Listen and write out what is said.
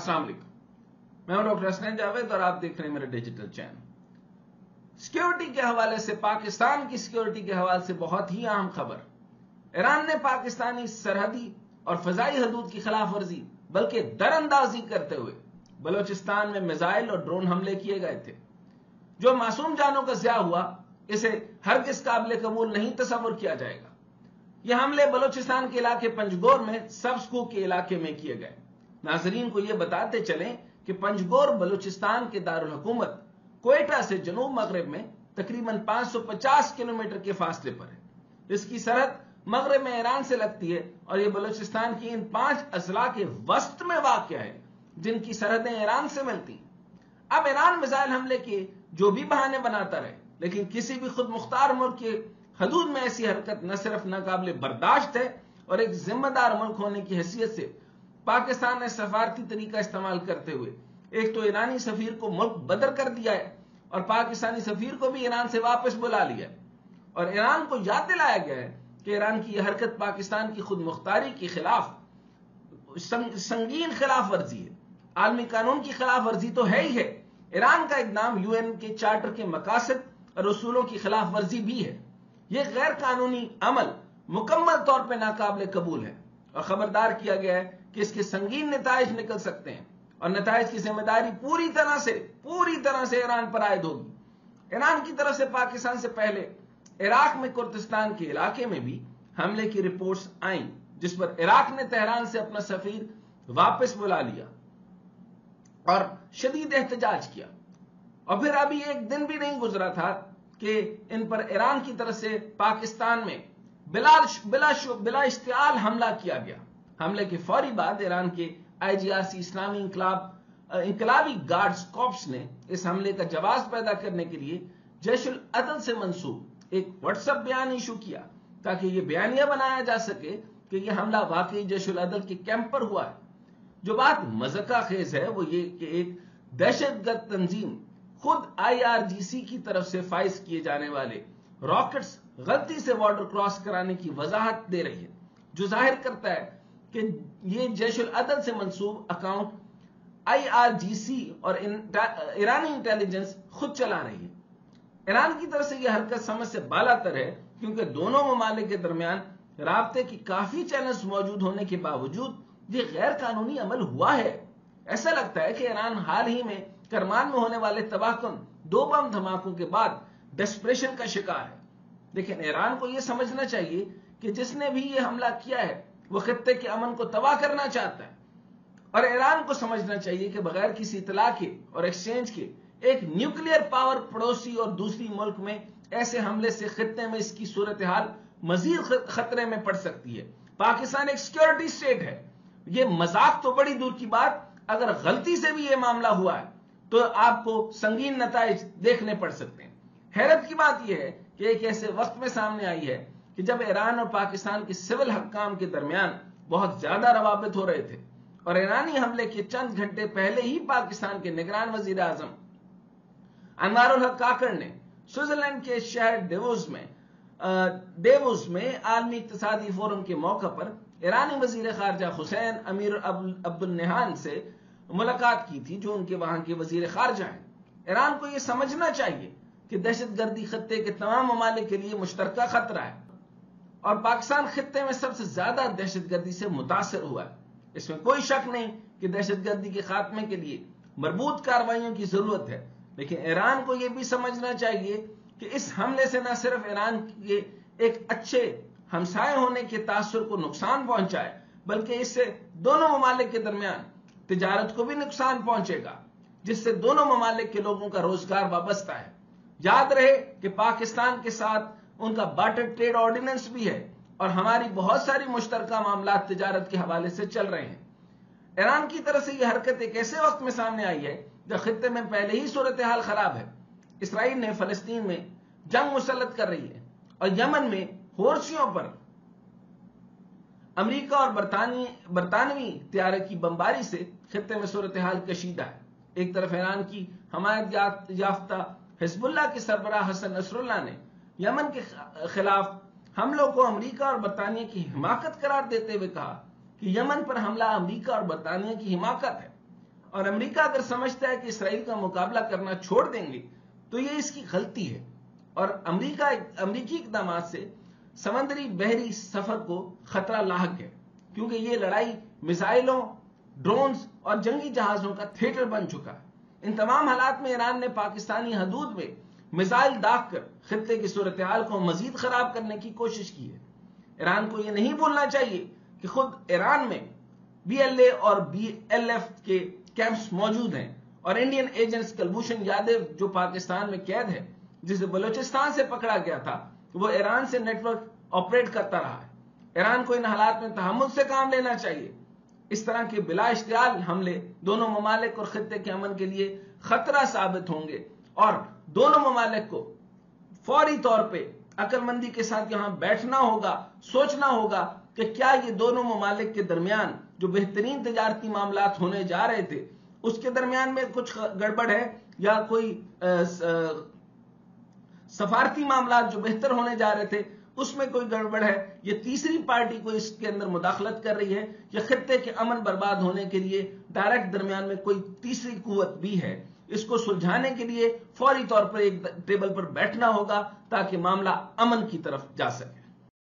السلام علیکم، میں ہوں ڈاکٹر حسنین جاوید اور آپ دیکھ رہے ہیں میرے ڈیجیٹل چینل۔ سیکیورٹی کے حوالے سے، پاکستان کی سیکیورٹی کے حوالے سے بہت ہی اہم خبر، ایران نے پاکستانی سرحدی اور فضائی حدود کی خلاف ورزی بلکہ در اندازی کرتے ہوئے بلوچستان میں میزائل اور ڈرون حملے کیے گئے تھے۔ جو معصوم جانوں کا ضیاع ہوا اسے ہرگز قابل قبول نہیں تصور کیا جائے گا۔ یہ حملے بلوچستان کے علاقے پنجگور میں سبزکو کے علاقے میں کیے گئے۔ ناظرین کو یہ بتاتے چلیں کہ پنجگور بلوچستان کے دارالحکومت کوئٹہ سے جنوب مغرب میں تقریباً 550 کلومیٹر کے فاصلے پر ہے۔ اس کی سرحد مغرب میں ایران سے لگتی ہے اور یہ بلوچستان کی ان 5 اضلاع کے وسط میں واقع ہے جن کی سرحدیں ایران سے ملتی ہیں۔ اب ایران میزائل حملے کے جو بھی بہانے بناتا رہے، لیکن کسی بھی خود مختار ملک کے حدود میں ایسی حرکت نہ صرف ناقابل برداشت ہے اور ایک ذمہ دار ملک ہونے کی حیثیت سے پاکستان نے سفارتی طریقہ استعمال کرتے ہوئے ایک تو ایرانی سفیر کو ملک بدر کر دیا ہے اور پاکستانی سفیر کو بھی ایران سے واپس بلا لیا ہے، اور ایران کو یاد دلایا گیا ہے کہ ایران کی یہ حرکت پاکستان کی خود مختاری کے خلاف سنگین خلاف ورزی ہے، عالمی قانون کی خلاف ورزی تو ہے ہی ہے، ایران کا اقدام UN کے چارٹر کے مقاصد اور اصولوں کی خلاف ورزی بھی ہے۔ یہ غیر قانونی عمل مکمل طور پہ ناقابل قبول ہے اور خبردار کیا گیا ہے کہ اس کے سنگین نتائج نکل سکتے ہیں اور نتائج کی ذمہ داری پوری طرح سے ایران پر عائد ہوگی۔ ایران کی طرف سے پاکستان سے پہلے عراق میں کردستان کے علاقے میں بھی حملے کی رپورٹس آئیں، جس پر عراق نے تہران سے اپنا سفیر واپس بلا لیا اور شدید احتجاج کیا، اور پھر ابھی ایک دن بھی نہیں گزرا تھا کہ ان پر ایران کی طرف سے پاکستان میں بلا اشتعال حملہ کیا گیا۔ حملے کے فوری بعد ایران کے IGRC اسلامی انقلابی گارڈز کارپس نے اس حملے کا جواز پیدا کرنے کے لیے جیش العدل سے منسوب ایک واٹس ایپ بیان ایشو کیا تاکہ یہ بیانیہ بنایا جا سکے کہ یہ حملہ واقعی جیش العدل کے کیمپ پر ہوا ہے۔ جو بات مذاقہ خیز ہے وہ یہ کہ ایک دہشت گرد تنظیم خود IRGC کی طرف سے فائز کیے جانے والے راکٹس غلطی سے بارڈر کراس کرانے کی وضاحت دے رہی ہے، جو ظاہر کرتا ہے کہ یہ جیش العدل سے منسوب اکاؤنٹ IRGC اور ایرانی انٹیلیجنس خود چلا رہی ہے۔ ایران کی طرف سے یہ حرکت سمجھ سے بالاتر ہے کیونکہ دونوں ممالک کے درمیان رابطے کی کافی چینلز موجود ہونے کے باوجود یہ غیر قانونی عمل ہوا ہے۔ ایسا لگتا ہے کہ ایران حال ہی میں کرمان میں ہونے والے تباہ کن 2 بم دھماکوں کے بعد ڈسپریشن کا شکار ہے۔ لیکن ایران کو یہ سمجھنا چاہیے کہ جس نے بھی یہ حملہ کیا ہے وہ خطے کے امن کو تباہ کرنا چاہتا ہے، اور ایران کو سمجھنا چاہیے کہ بغیر کسی اطلاع کے اور ایکسچینج کے ایک نیوکلیئر پاور پڑوسی اور دوسری ملک میں ایسے حملے سے خطے میں اس کی صورتحال مزید خطرے میں پڑ سکتی ہے۔ پاکستان ایک سیکیورٹی سٹیٹ ہے، یہ مذاق تو بڑی دور کی بات، اگر غلطی سے بھی یہ معاملہ ہوا ہے تو آپ کو سنگین نتائج دیکھنے پڑ سکتے ہیں۔ حیرت کی بات یہ ہے کہ ایک ایسے وقت میں سامنے آئی ہے کہ جب ایران اور پاکستان کے سول حکام کے درمیان بہت زیادہ روابط ہو رہے تھے، اور ایرانی حملے کے چند گھنٹے پہلے ہی پاکستان کے نگران وزیر اعظم انوار الحق کاکڑ نے سوئٹزرلینڈ کے شہر ڈیووس میں عالمی اقتصادی فورم کے موقع پر ایرانی وزیر خارجہ حسین امیر عبدالنہان سے ملاقات کی تھی، جو ان کے وہاں کے وزیر خارجہ ہیں۔ ایران کو یہ سمجھنا چاہیے کہ دہشت گردی خطے کے تمام ممالک کے لیے مشترکہ خطرہ ہے، اور پاکستان خطے میں سب سے زیادہ دہشت گردی سے متاثر ہوا ہے۔ اس میں کوئی شک نہیں کہ دہشت گردی کے خاتمے کے لیے مربوط کارروائیوں کی ضرورت ہے، لیکن ایران کو یہ بھی سمجھنا چاہیے کہ اس حملے سے نہ صرف ایران کے ایک اچھے ہمسائے ہونے کے تاثر کو نقصان پہنچا ہے، بلکہ اس سے دونوں ممالک کے درمیان تجارت کو بھی نقصان پہنچے گا، جس سے دونوں ممالک کے لوگوں کا روزگار وابستہ ہے۔ یاد رہے کہ پاکستان کے ساتھ ان کا بارٹر ٹریڈ آرڈیننس بھی ہے اور ہماری بہت ساری مشترکہ معاملات تجارت کے حوالے سے چل رہے ہیں۔ ایران کی طرف سے یہ حرکت ایک ایسے وقت میں سامنے آئی ہے جب خطے میں پہلے ہی صورتحال خراب ہے۔ اسرائیل نے فلسطین میں جنگ مسلط کر رہی ہے اور یمن میں حوثیوں پر امریکہ اور برطانوی طیارے کی بمباری سے خطے میں صورتحال کشیدہ ہے۔ ایک طرف ایران کی حمایت یافتہ حزب اللہ کے سربراہ حسن نصر اللہ نے یمن کے خلاف حملوں کو امریکہ اور برطانیہ کی حماقت قرار دیتے ہوئے کہا کہ یمن پر حملہ امریکہ اور برطانیہ کی حماقت ہے۔ اور امریکہ اگر سمجھتا ہے کہ اسرائیل کا مقابلہ کرنا چھوڑ دیں گے تو یہ اس کی غلطی ہے، اور امریکی اقدامات سے سمندری بحری سفر کو خطرہ لاحق ہے، کیونکہ یہ لڑائی میزائلوں، ڈرونز اور جنگی جہازوں کا تھیٹر بن چکا ہے۔ ان تمام حالات میں ایران نے پاکستانی حدود میں میزائل داغ کر خطے کی صورتحال کو مزید خراب کرنے کی کوشش کی ہے۔ ایران کو یہ نہیں بھولنا چاہیے کہ خود ایران میں بی ایل اے اور بی ایل ایف کے کیمپس موجود ہیں، اور انڈین ایجنٹس کلبھوشن یادو جو پاکستان میں قید ہے، جسے بلوچستان سے پکڑا گیا تھا، وہ ایران سے نیٹ ورک آپریٹ کرتا رہا ہے۔ ایران کو ان حالات میں تحمل سے کام لینا چاہیے۔ اس طرح کے بلا اشتعال حملے دونوں ممالک اور خطے کے امن کے لیے خطرہ ثابت ہوں گے، اور دونوں ممالک کو فوری طور پہ عقل مندی کے ساتھ یہاں بیٹھنا ہوگا، سوچنا ہوگا کہ کیا یہ دونوں ممالک کے درمیان جو بہترین تجارتی معاملات ہونے جا رہے تھے اس کے درمیان میں کچھ گڑبڑ ہے، یا کوئی سفارتی معاملات جو بہتر ہونے جا رہے تھے اس میں کوئی گڑبڑ ہے، یہ تیسری پارٹی کو اس کے اندر مداخلت کر رہی ہے، یا خطے کے امن برباد ہونے کے لیے ڈائریکٹ درمیان میں کوئی تیسری قوت بھی ہے۔ اس کو سلجھانے کے لیے فوری طور پر ایک ٹیبل پر بیٹھنا ہوگا تاکہ معاملہ امن کی طرف جا سکے۔